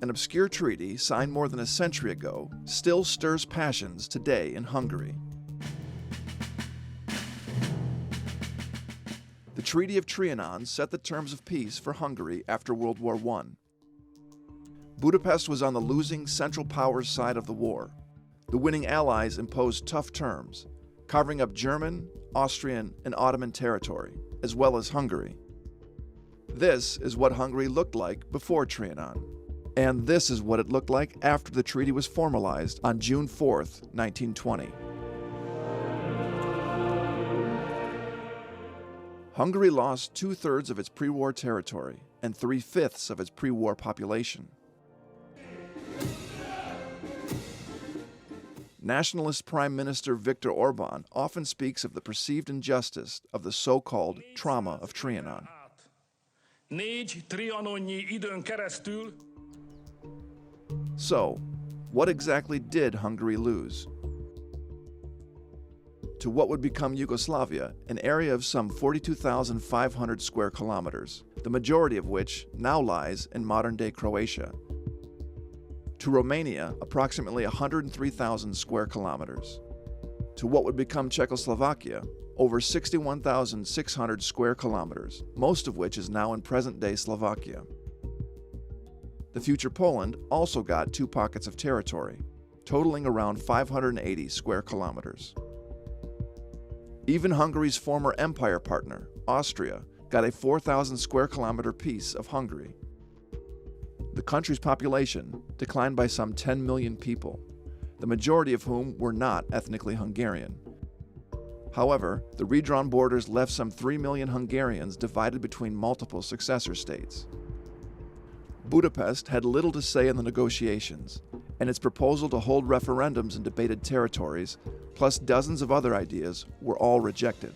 an obscure treaty signed more than a century ago still stirs passions today in Hungary. The Treaty of Trianon set the terms of peace for Hungary after World War I. Budapest was on the losing Central Powers side of the war. The winning Allies imposed tough terms, carving up German, Austrian, and Ottoman territory, as well as Hungary. This is what Hungary looked like before Trianon, and this is what it looked like after the treaty was formalized on June 4, 1920. Hungary lost 2/3 of its pre-war territory and 3/5 of its pre-war population. Nationalist Prime Minister Viktor Orban often speaks of the perceived injustice of the so-called trauma of Trianon. So, what exactly did Hungary lose? To what would become Yugoslavia, an area of some 42,500 square kilometers, the majority of which now lies in modern-day Croatia. To Romania, approximately 103,000 square kilometers. To what would become Czechoslovakia, over 61,600 square kilometers, most of which is now in present-day Slovakia. The future Poland also got 2 pockets of territory, totaling around 580 square kilometers. Even Hungary's former empire partner, Austria, got a 4,000 square kilometer piece of Hungary. The country's population declined by some 10 million people, the majority of whom were not ethnically Hungarian. However, the redrawn borders left some 3 million Hungarians divided between multiple successor states. Budapest had little to say in the negotiations, and its proposal to hold referendums in debated territories, plus dozens of other ideas, were all rejected.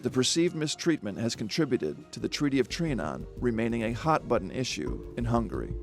The perceived mistreatment has contributed to the Treaty of Trianon remaining a hot-button issue in Hungary.